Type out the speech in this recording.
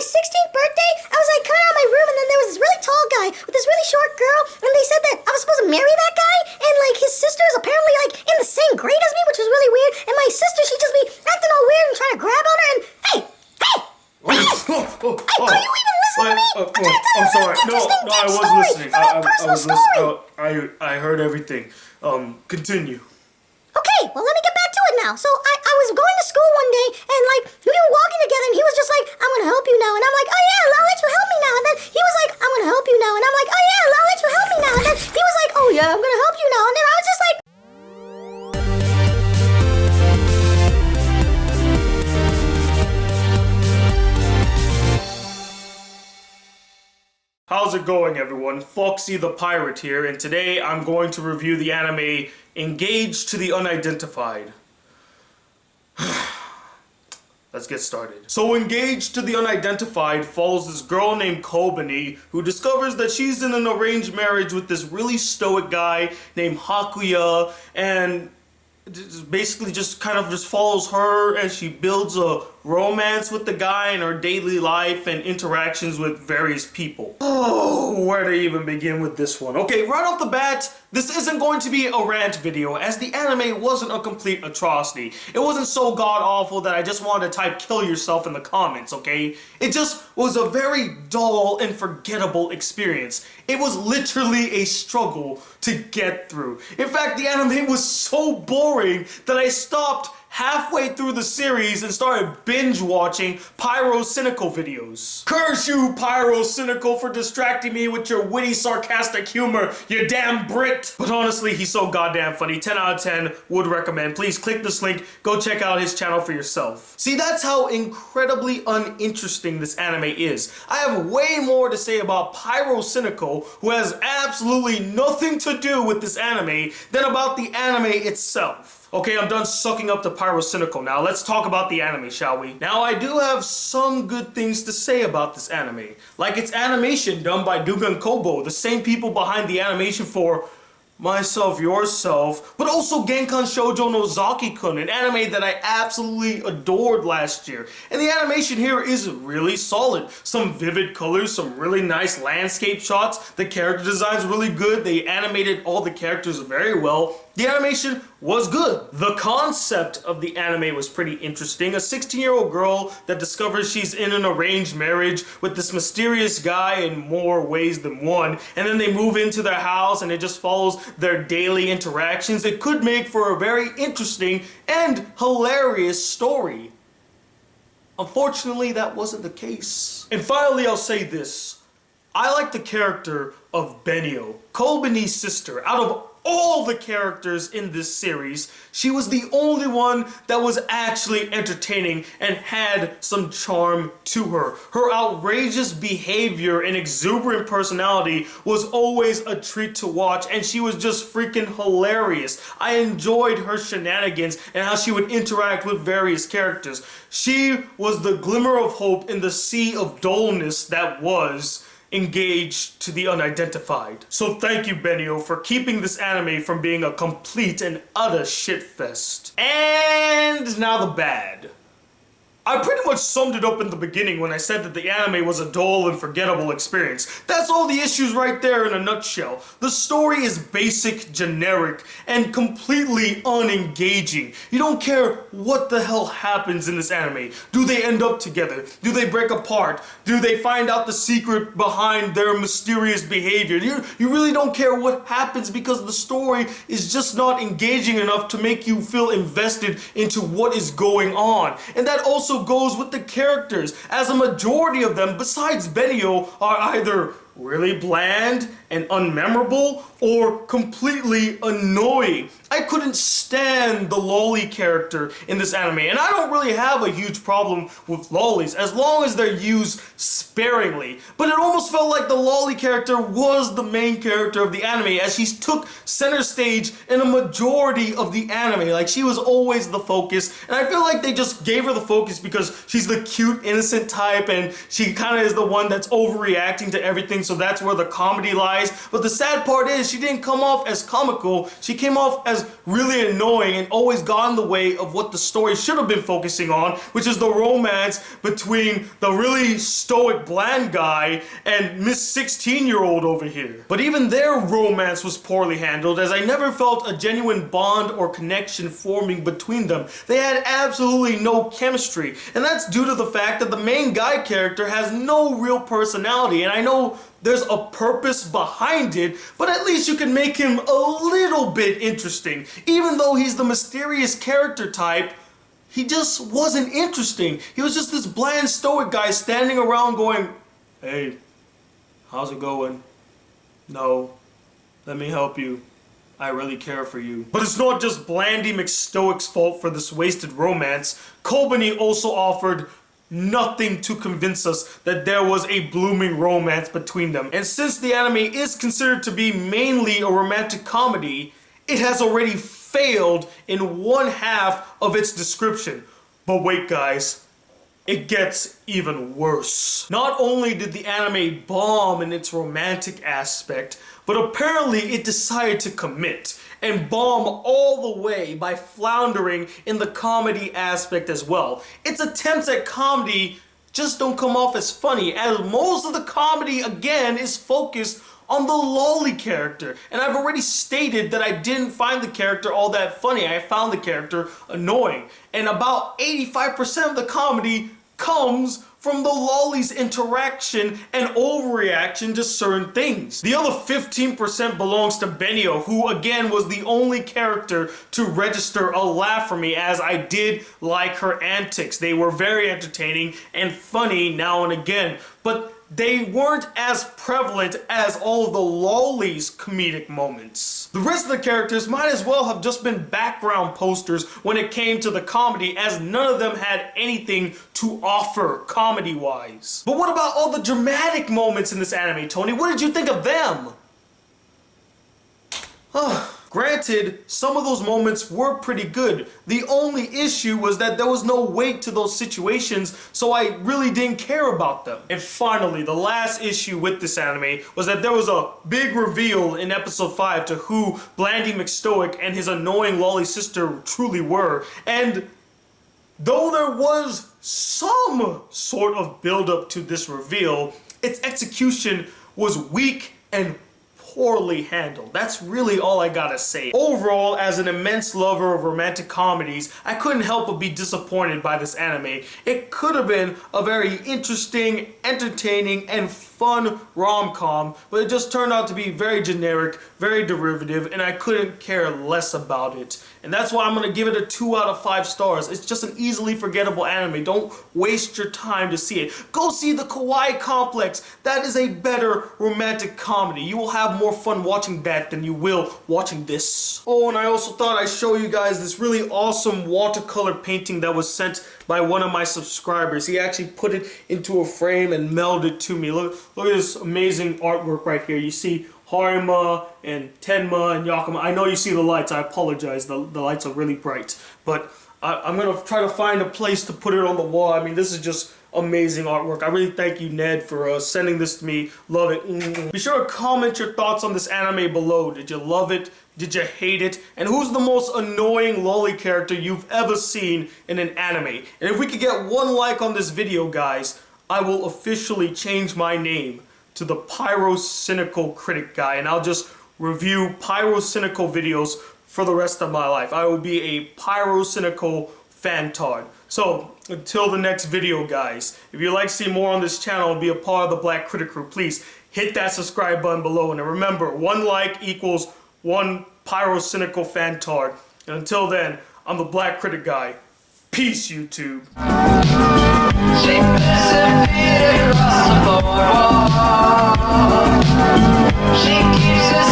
my 16th birthday, I was like coming out of my room, and then there was this really tall guy with this really short girl, and they said that I was supposed to marry that guy, and like his sister is apparently like in the same grade as me, which was really weird. And my sister, she'd just be acting all weird and trying to grab on her. And hey, are you even listening to me? I'm sorry. No, I was listening. I heard everything. Continue. Okay, well, let me get back to it now. So I was going to school one day, and like we were walking together, and he was just like, "I'm gonna help you now," and I'm like, "Oh yeah, I'll let you help me now." And then he was like, "I'm gonna help you now," and I'm like, "Oh yeah, I'll let you help me now." And then he was like, "Oh yeah, I'm gonna help you now," and then I was just like. How's it going, everyone? Foxy the Pirate here, and today I'm going to review the anime Engaged to the Unidentified. Let's get started. So Engaged to the Unidentified follows this girl named Kobani who discovers that she's in an arranged marriage with this really stoic guy named Hakuya, and basically just kind of just follows her as she builds a romance with the guy in her daily life and interactions with various people. Oh, where to even begin with this one? Okay, right off the bat, this isn't going to be a rant video, as the anime wasn't a complete atrocity. It wasn't so god-awful that I just wanted to type "kill yourself" in the comments, okay? It just was a very dull and forgettable experience. It was literally a struggle to get through. In fact, the anime was so boring that I stopped halfway through the series and started binge watching PYRO'S cynical videos. Curse you, PYRO'S cynical, for distracting me with your witty, sarcastic humor, you damn Brit. But honestly, he's so goddamn funny. 10 out of 10, would recommend. Please click this link, go check out his channel for yourself. See, that's how incredibly uninteresting this anime is. I have way more to say about PYRO'S cynical, who has absolutely nothing to do with this anime, than about the anime itself. Okay, I'm done sucking up to PYRO'S cynical now. Let's talk about the anime, shall we? Now, I do have some good things to say about this anime. Like its animation done by Dugan Kobo, the same people behind the animation for Myself, Yourself, but also Genkan Shoujo no Zaki-kun, an anime that I absolutely adored last year. And the animation here is really solid. Some vivid colors, some really nice landscape shots, the character design's really good, they animated all the characters very well. The animation was good. The concept of the anime was pretty interesting. A 16-year-old girl that discovers she's in an arranged marriage with this mysterious guy in more ways than one, and then they move into their house and it just follows their daily interactions. It could make for a very interesting and hilarious story. Unfortunately, that wasn't the case. And finally, I'll say this. I like the character of Benio, Kobani's sister. Out of all the characters in this series, she was the only one that was actually entertaining and had some charm to her. Her outrageous behavior and exuberant personality was always a treat to watch, and she was just freaking hilarious. I enjoyed her shenanigans and how she would interact with various characters. She was the glimmer of hope in the sea of dullness that was Engaged to the Unidentified. So thank you, Benio, for keeping this anime from being a complete and utter shitfest. And now the bad. I pretty much summed it up in the beginning when I said that the anime was a dull and forgettable experience. That's all the issues right there in a nutshell. The story is basic, generic, and completely unengaging. You don't care what the hell happens in this anime. Do they end up together? Do they break apart? Do they find out the secret behind their mysterious behavior? You really don't care what happens because the story is just not engaging enough to make you feel invested into what is going on. And that also goes with the characters, as a majority of them, besides Benio, are either really bland and unmemorable or completely annoying. I couldn't stand the lolly character in this anime, and I don't really have a huge problem with lollies as long as they're used sparingly, but it almost felt like the lolly character was the main character of the anime, as she took center stage in a majority of the anime. Like, she was always the focus, and I feel like they just gave her the focus because she's the cute, innocent type, and she kind of is the one that's overreacting to everything, so that's where the comedy lies. guys, but the sad part is she didn't come off as comical. She came off as really annoying and always got in the way of what the story should have been focusing on, which is the romance between the really stoic bland guy and Miss 16-year-old over here. But even their romance was poorly handled, as I never felt a genuine bond or connection forming between them. They had absolutely no chemistry, and that's due to the fact that the main guy character has no real personality. And I know there's a purpose behind it, but at least you can make him a little bit interesting. Even though he's the mysterious character type, he just wasn't interesting. He was just this bland stoic guy standing around going, "Hey, how's it going? No, let me help you. I really care for you." But it's not just Blandy McStoic's fault for this wasted romance. Kobani also offered nothing to convince us that there was a blooming romance between them. And since the anime is considered to be mainly a romantic comedy, it has already failed in one half of its description. But wait, guys. It gets even worse. Not only did the anime bomb in its romantic aspect, but apparently it decided to commit and bomb all the way by floundering in the comedy aspect as well. Its attempts at comedy just don't come off as funny, as most of the comedy again is focused on the lolly character. And I've already stated that I didn't find the character all that funny. I found the character annoying. And about 85% of the comedy comes from the lolly's interaction and overreaction to certain things. The other 15% belongs to Benio, who again was the only character to register a laugh for me, as I did like her antics. They were very entertaining and funny now and again, but they weren't as prevalent as all of the lolly's comedic moments. The rest of the characters might as well have just been background posters when it came to the comedy, as none of them had anything to offer comedy-wise. But what about all the dramatic moments in this anime, Tony? What did you think of them? Granted, some of those moments were pretty good. The only issue was that there was no weight to those situations, so I really didn't care about them. And finally, the last issue with this anime was that there was a big reveal in episode 5 to who Blandy McStoic and his annoying lolly sister truly were. And though there was some sort of build-up to this reveal, its execution was weak and poorly handled. That's really all I gotta say. Overall, as an immense lover of romantic comedies, I couldn't help but be disappointed by this anime. It could have been a very interesting, entertaining, and fun rom-com, but it just turned out to be very generic, very derivative, and I couldn't care less about it. And that's why I'm gonna give it a 2 out of 5 stars. It's just an easily forgettable anime. Don't waste your time to see it. Go see the Kawaii Complex. That is a better romantic comedy. You will have more fun watching that than you will watching this. Oh, and I also thought I'd show you guys this really awesome watercolor painting that was sent by one of my subscribers. He actually put it into a frame and mailed it to me. Look at this amazing artwork right here. You see Harima and Tenma and Yakima. I know you see the lights. I apologize. The lights are really bright. But I'm going to try to find a place to put it on the wall. I mean, this is just amazing artwork. I really thank you, Ned, for sending this to me. Love it. Be sure to comment your thoughts on this anime below. Did you love it? Did you hate it? And who's the most annoying lolly character you've ever seen in an anime? And if we could get 1 like on this video, guys, I will officially change my name to the Pyro Critic Guy, and I'll just review pyrocynical videos for the rest of my life. I will be a pyrocynical fantard. So, until the next video, guys, if you'd like to see more on this channel and be a part of the Black Critic crew, please hit that subscribe button below. And remember, 1 like equals 1 pyrocynical fantard. And until then, I'm the Black Critic Guy. Peace, YouTube. She disappeared across the boardwalk. She keeps